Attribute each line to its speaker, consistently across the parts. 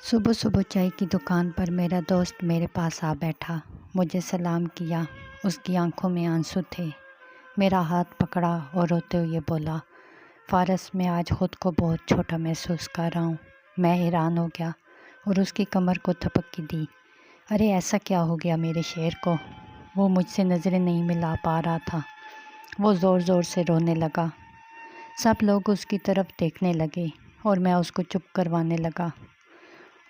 Speaker 1: صبح صبح چائے کی دکان پر میرا دوست میرے پاس آ بیٹھا، مجھے سلام کیا۔ اس کی آنکھوں میں آنسو تھے۔ میرا ہاتھ پکڑا اور روتے ہوئے بولا، فارس، میں آج خود کو بہت چھوٹا محسوس کر رہا ہوں۔ میں حیران ہو گیا اور اس کی کمر کو تھپکی دی۔ ارے ایسا کیا ہو گیا میرے شیر کو؟ وہ مجھ سے نظریں نہیں ملا پا رہا تھا۔ وہ زور زور سے رونے لگا۔ سب لوگ اس کی طرف دیکھنے لگے اور میں اس کو چپ کروانے لگا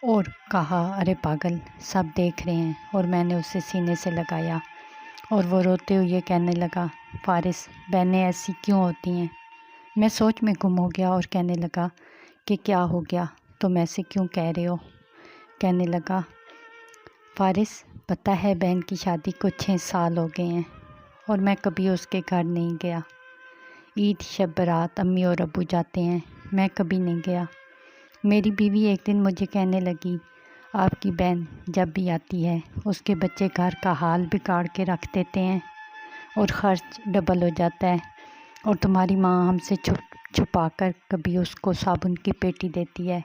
Speaker 1: اور کہا، ارے پاگل، سب دیکھ رہے ہیں۔ اور میں نے اسے سینے سے لگایا اور وہ روتے ہوئے کہنے لگا، فارس، بہنیں ایسی کیوں ہوتی ہیں؟ میں سوچ میں گم ہو گیا اور کہنے لگا کہ کیا ہو گیا، تم ایسے کیوں کہہ رہے ہو؟ کہنے لگا، فارس، پتہ ہے بہن کی شادی کو 6 سال ہو گئے ہیں اور میں کبھی اس کے گھر نہیں گیا۔ عید، شب برات امی اور ابو جاتے ہیں، میں کبھی نہیں گیا۔ میری بیوی ایک دن مجھے کہنے لگی، آپ کی بہن جب بھی آتی ہے اس کے بچے گھر کا حال بگاڑ کے رکھ دیتے ہیں اور خرچ ڈبل ہو جاتا ہے، اور تمہاری ماں ہم سے چھپا کر کبھی اس کو صابن کی پیٹی دیتی ہے،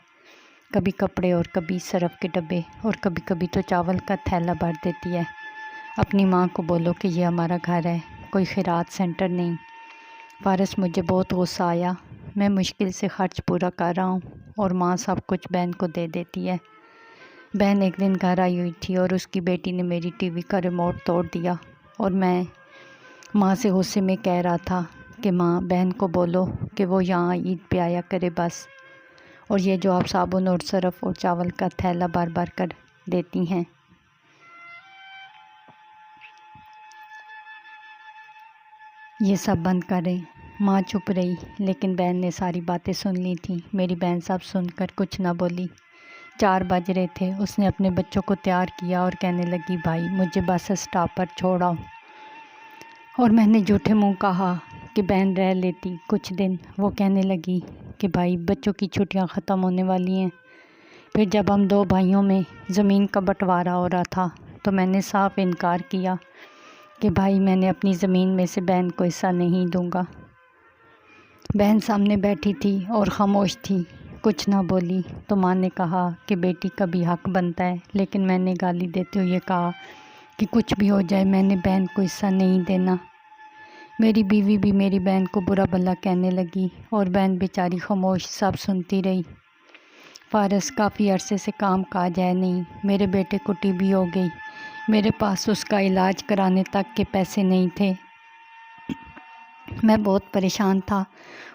Speaker 1: کبھی کپڑے اور کبھی سرف کے ڈبے، اور کبھی کبھی تو چاول کا تھیلا بھر دیتی ہے۔ اپنی ماں کو بولو کہ یہ ہمارا گھر ہے، کوئی خیرات سینٹر نہیں۔ فارس، مجھے بہت غصہ آیا۔ میں مشکل سے خرچ پورا کر رہا ہوں اور ماں سب کچھ بہن کو دے دیتی ہے۔ بہن ایک دن گھر آئی ہوئی تھی اور اس کی بیٹی نے میری ٹی وی کا ریموٹ توڑ دیا، اور میں ماں سے غصے میں کہہ رہا تھا کہ ماں، بہن کو بولو کہ وہ یہاں عید پہ آیا کرے بس، اور یہ جو آپ صابن اور سرف اور چاول کا تھیلا بھر بھر کر دیتی ہیں، یہ سب بند کریں۔ ماں چپ رہی، لیکن بہن نے ساری باتیں سن لی تھیں۔ میری بہن سب سن کر کچھ نہ بولی۔ 4 بج رہے تھے۔ اس نے اپنے بچوں کو تیار کیا اور کہنے لگی، بھائی مجھے بس اسٹاپ پر چھوڑاؤ۔ اور میں نے جھوٹے منہ کہا کہ بہن رہ لیتی کچھ دن۔ وہ کہنے لگی کہ بھائی، بچوں کی چھٹیاں ختم ہونے والی ہیں۔ پھر جب ہم 2 بھائیوں میں زمین کا بٹوارا ہو رہا تھا تو میں نے صاف انکار کیا کہ بھائی، میں نے اپنی زمین میں سے بہن کو حصہ نہیں دوں گا۔ بہن سامنے بیٹھی تھی اور خاموش تھی، کچھ نہ بولی۔ تو ماں نے کہا کہ بیٹی کا بھی حق بنتا ہے، لیکن میں نے گالی دیتے ہوئے کہا کہ کچھ بھی ہو جائے میں نے بہن کو حصہ نہیں دینا۔ میری بیوی بھی میری بہن کو برا بھلا کہنے لگی اور بہن بیچاری خاموش سب سنتی رہی۔ فارس، کافی عرصے سے کام کاج ہے نہیں، میرے بیٹے کو ٹی بی ہو گئی، میرے پاس اس کا علاج کرانے تک کے پیسے نہیں تھے۔ میں بہت پریشان تھا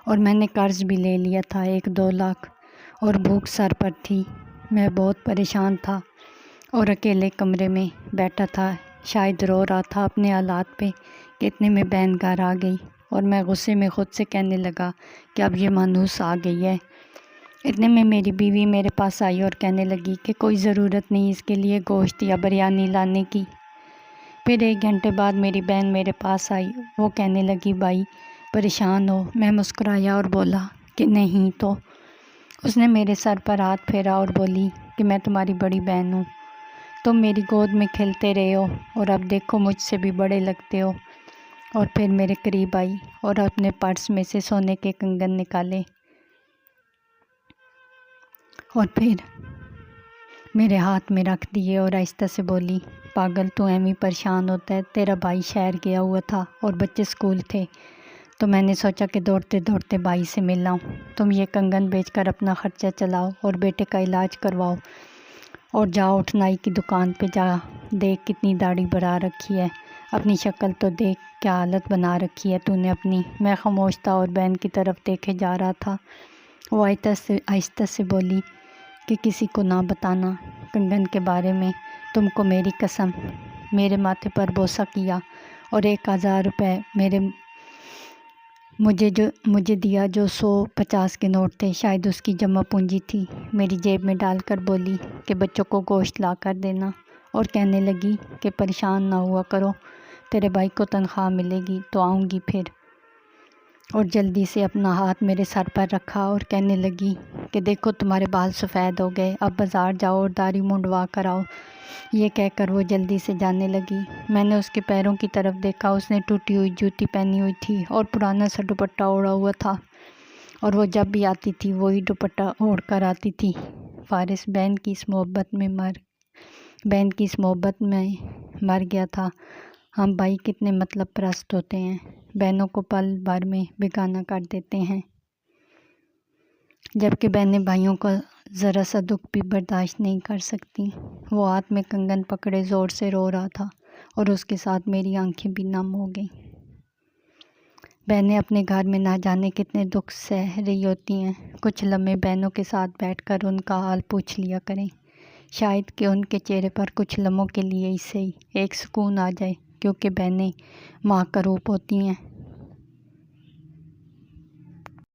Speaker 1: اور میں نے قرض بھی لے لیا تھا 1-2 لاکھ، اور بھوک سر پر تھی۔ میں بہت پریشان تھا اور اکیلے کمرے میں بیٹھا تھا، شاید رو رہا تھا اپنے حالات پہ کہ اتنے میں بہن گھر آ گئی، اور میں غصے میں خود سے کہنے لگا کہ اب یہ مانوس آ گئی ہے۔ اتنے میں میری بیوی میرے پاس آئی اور کہنے لگی کہ کوئی ضرورت نہیں اس کے لیے گوشت یا بریانی لانے کی۔ پھر 1 گھنٹے بعد میری بہن میرے پاس آئی۔ وہ کہنے لگی، بھائی پریشان ہو؟ میں مسکرایا اور بولا کہ نہیں تو۔ اس نے میرے سر پر ہاتھ پھیرا اور بولی کہ میں تمہاری بڑی بہن ہوں، تم میری گود میں کھیلتے رہے ہو اور اب دیکھو مجھ سے بھی بڑے لگتے ہو۔ اور پھر میرے قریب آئی اور اپنے پرس میں سے سونے کے کنگن نکالے اور پھر میرے ہاتھ میں رکھ دیے اور آہستہ سے بولی، پاگل، تو ایویں پریشان ہوتا ہے؟ تیرا بھائی شہر گیا ہوا تھا اور بچے اسکول تھے، تو میں نے سوچا کہ دوڑتے دوڑتے بھائی سے مل آؤں۔ تم یہ کنگن بیچ کر اپنا خرچہ چلاؤ اور بیٹے کا علاج کرواؤ، اور جاؤ اٹھ نائی کی دکان پہ جا، دیکھ کتنی داڑھی بڑھا رکھی ہے، اپنی شکل تو دیکھ، کیا حالت بنا رکھی ہے تو نے اپنی۔ میں خاموش تھا اور بہن کی طرف دیکھے جا رہا تھا۔ وہ آہستہ سے بولی کہ کسی کو نہ بتانا کنگن کے بارے میں، تم کو میری قسم۔ میرے ماتھے پر بوسہ کیا اور 1000 روپے مجھے دیا، جو 150 کے نوٹ تھے، شاید اس کی جمع پونجی تھی، میری جیب میں ڈال کر بولی کہ بچوں کو گوشت لا کر دینا، اور کہنے لگی کہ پریشان نہ ہوا کرو، تیرے بھائی کو تنخواہ ملے گی تو آؤں گی پھر۔ اور جلدی سے اپنا ہاتھ میرے سر پر رکھا اور کہنے لگی کہ دیکھو تمہارے بال سفید ہو گئے، اب بازار جاؤ اور داڑھی منڈوا کر آؤ۔ یہ کہہ کر وہ جلدی سے جانے لگی۔ میں نے اس کے پیروں کی طرف دیکھا، اس نے ٹوٹی ہوئی جوتی پہنی ہوئی تھی اور پرانا سا دوپٹہ اوڑھا ہوا تھا، اور وہ جب بھی آتی تھی وہی دوپٹہ اوڑھ کر آتی تھی۔ فارس بہن کی اس محبت میں مر گیا تھا۔ ہم بھائی کتنے مطلب پرست ہوتے ہیں، بہنوں کو پل بھر میں بیگانہ کر دیتے ہیں، جبکہ بہنیں بھائیوں کا ذرا سا دکھ بھی برداشت نہیں کر سکتی۔ وہ ہاتھ میں کنگن پکڑے زور سے رو رہا تھا اور اس کے ساتھ میری آنکھیں بھی نم ہو گئیں۔ بہنیں اپنے گھر میں نہ جانے کتنے دکھ سہ رہی ہوتی ہیں۔ کچھ لمحے بہنوں کے ساتھ بیٹھ کر ان کا حال پوچھ لیا کریں، شاید کہ ان کے چہرے پر کچھ لمحوں کے لیے ہی صحیح ایک سکون آ جائے، کیونکہ بہنیں ماں کا روپ ہوتی ہیں۔